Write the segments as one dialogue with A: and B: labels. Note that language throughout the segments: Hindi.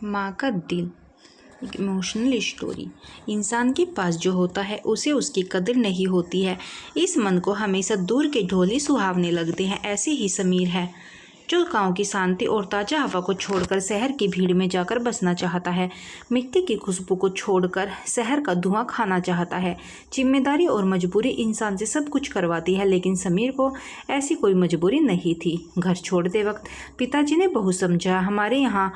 A: माँ का दिल, एक इमोशनल स्टोरी। इंसान के पास जो होता है उसे उसकी कदर नहीं होती है। इस मन को हमेशा दूर के ढोली सुहावने लगते हैं। ऐसे ही समीर है जो गांव की शांति और ताज़ा हवा को छोड़कर शहर की भीड़ में जाकर बसना चाहता है। मिट्टी की खुशबू को छोड़कर शहर का धुआं खाना चाहता है। जिम्मेदारी और मजबूरी इंसान से सब कुछ करवाती है, लेकिन समीर को ऐसी कोई मजबूरी नहीं थी। घर छोड़ते वक्त पिताजी ने बहुत समझा, हमारे यहाँ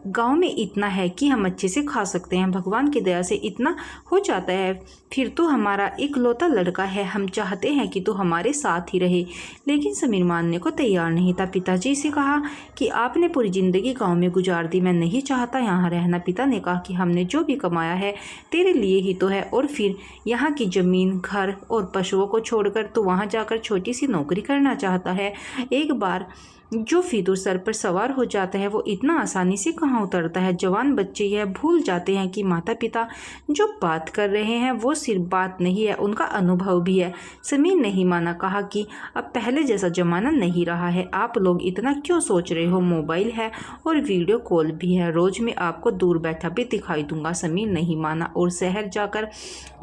A: गांव में इतना है कि हम अच्छे से खा सकते हैं। भगवान की दया से इतना हो जाता है। फिर तो हमारा इकलौता लड़का है, हम चाहते हैं कि तो हमारे साथ ही रहे। लेकिन समीर मानने को तैयार नहीं था। पिताजी से कहा कि आपने पूरी ज़िंदगी गांव में गुजार दी, मैं नहीं चाहता यहाँ रहना। पिता ने कहा कि हमने जो भी कमाया है तेरे लिए ही तो है, और फिर यहाँ की ज़मीन, घर और पशुओं को छोड़कर तो वहाँ जाकर छोटी सी नौकरी करना चाहता है। एक बार जो फितूर सर पर सवार हो जाता है वो इतना आसानी से कहाँ उतरता है। जवान बच्चे यह भूल जाते हैं कि माता पिता जो बात कर रहे हैं वो सिर्फ बात नहीं है, उनका अनुभव भी है। समीर नहीं माना, कहा कि अब पहले जैसा ज़माना नहीं रहा है। आप लोग इतना क्यों सोच रहे हो? मोबाइल है और वीडियो कॉल भी है, रोज़ मैं आपको दूर बैठा भी दिखाई दूंगा। समीर नहीं माना और शहर जाकर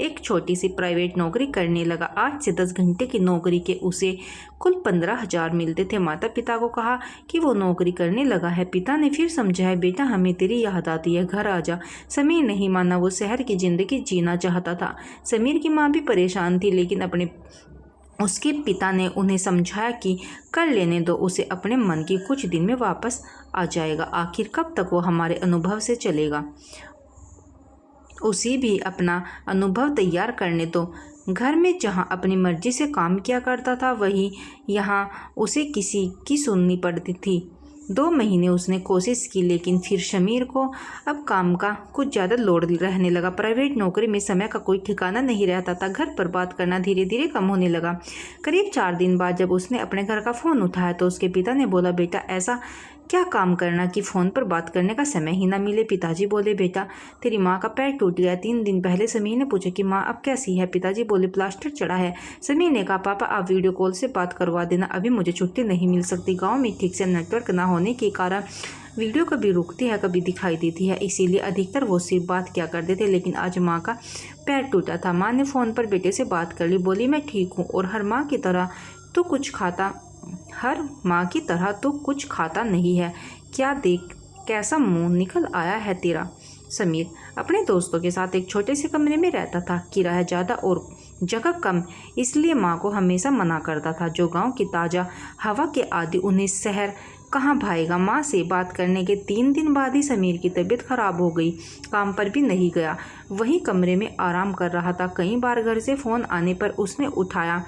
A: एक छोटी सी प्राइवेट नौकरी करने लगा। 8 से 10 घंटे की नौकरी के उसे कुल 15,000 मिलते थे। माता पिता को कहा कि वो नौकरी करने लगा है। पिता ने फिर समझाया, बेटा हमें तेरी याद आती है, घर आ जा। समीर नहीं माना, वो शहर की ज़िंदगी जीना चाहता था। समीर की माँ भी परेशान थी, लेकिन उसके पिता ने उन्हें समझाया कि कर लेने दो उसे, अपने मन की कुछ दिन में वापस आ जाएगा। आखिर कब तक वो हमारे अनुभव से चलेगा, उसे भी अपना अनुभव तैयार करने दो। घर में जहाँ अपनी मर्जी से काम किया करता था वहीं यहाँ उसे किसी की सुननी पड़ती थी। 2 महीने उसने कोशिश की, लेकिन फिर समीर को अब काम का कुछ ज़्यादा लोड रहने लगा। प्राइवेट नौकरी में समय का कोई ठिकाना नहीं रहता था। घर पर बात करना धीरे धीरे कम होने लगा। करीब 4 दिन बाद जब उसने अपने घर का फ़ोन उठाया तो उसके पिता ने बोला, बेटा ऐसा क्या काम करना कि फ़ोन पर बात करने का समय ही ना मिले। पिताजी बोले, बेटा तेरी माँ का पैर टूट गया। 3 दिन पहले समीर ने पूछा कि माँ अब कैसी है। पिताजी बोले, प्लास्टर चढ़ा है। समीर ने कहा, पापा आप वीडियो कॉल से बात करवा देना, अभी मुझे छुट्टी नहीं मिल सकती। गाँव में ठीक से नेटवर्क ना होने के कारण वीडियो कभी रुकती है कभी दिखाई देती है, इसीलिए अधिकतर वो सिर्फ बात किया करते थे। लेकिन आज माँ का पैर टूटा था। माँ ने फ़ोन पर बेटे से बात कर ली, बोली मैं ठीक हूँ और हर माँ की तरह तो कुछ खाता नहीं है। क्या देख कैसा मुंह निकल आया है तेरा। समीर अपने दोस्तों के साथ एक छोटे से कमरे में रहता था। किराया ज़्यादा और जगह कम, इसलिए माँ को हमेशा मना करता था। जो गांव की ताज़ा हवा के आदि उन्हें शहर कहाँ भाएगा। माँ से बात करने के 3 दिन बाद ही समीर की तबीयत खराब हो गई। काम पर भी नहीं गया, वहीं कमरे में आराम कर रहा था। कई बार घर से फ़ोन आने पर उसने उठाया,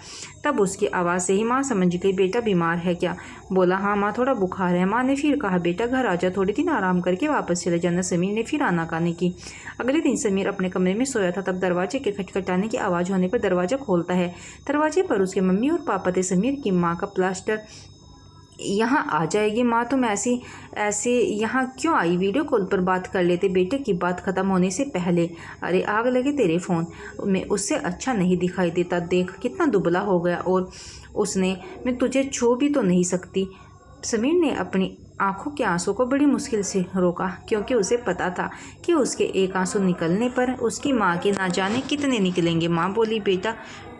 A: तब उसकी आवाज़ से ही माँ समझ गई, बेटा बीमार है क्या। बोला, हाँ माँ थोड़ा बुखार है। माँ ने फिर कहा, बेटा घर आ जा, थोड़े दिन आराम करके वापस चले जाना। समीर ने फिर आनाकानी की। अगले दिन समीर अपने कमरे में सोया था, तब दरवाजे के खटखटाने की आवाज़ होने पर दरवाज़ा खोलता है। दरवाजे पर उसके मम्मी और पापा थे। समीर की माँ का प्लास्टर यहाँ आ जाएगी। माँ तुम ऐसे यहाँ क्यों आई, वीडियो कॉल पर बात कर लेते बेटे की बात ख़त्म होने से पहले। अरे आग लगे तेरे फ़ोन में, उससे अच्छा नहीं दिखाई देता, देख कितना दुबला हो गया। और मैं तुझे छू भी तो नहीं सकती। समीर ने अपनी आंखों के आंसू को बड़ी मुश्किल से रोका, क्योंकि उसे पता था कि उसके एक आंसू निकलने पर उसकी माँ के ना जाने कितने निकलेंगे। माँ बोली, बेटा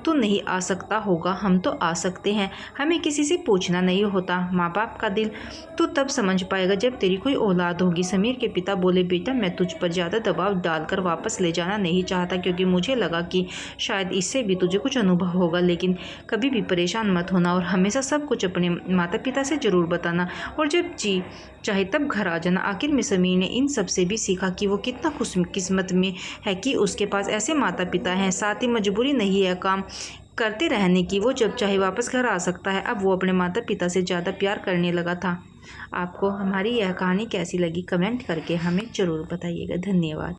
A: तू नहीं आ सकता होगा, हम तो आ सकते हैं, हमें किसी से पूछना नहीं होता। माँ बाप का दिल तू तब समझ पाएगा जब तेरी कोई औलाद होगी। समीर के पिता बोले, बेटा मैं तुझ पर ज़्यादा दबाव डालकर वापस ले जाना नहीं चाहता, क्योंकि मुझे लगा कि शायद इससे भी तुझे कुछ अनुभव होगा। लेकिन कभी भी परेशान मत होना और हमेशा सब कुछ अपने माता पिता से ज़रूर बताना, और जब जी चाहे तब घर आ जाना। आखिर में समीर ने इन सब से भी सीखा कि वो कितना खुशकिस्मत में है कि उसके पास ऐसे माता पिता हैं। साथ ही मजबूरी नहीं है काम करते रहने की, वो जब चाहे वापस घर आ सकता है। अब वो अपने माता पिता से ज़्यादा प्यार करने लगा था। आपको हमारी यह कहानी कैसी लगी कमेंट करके हमें ज़रूर बताइएगा। धन्यवाद।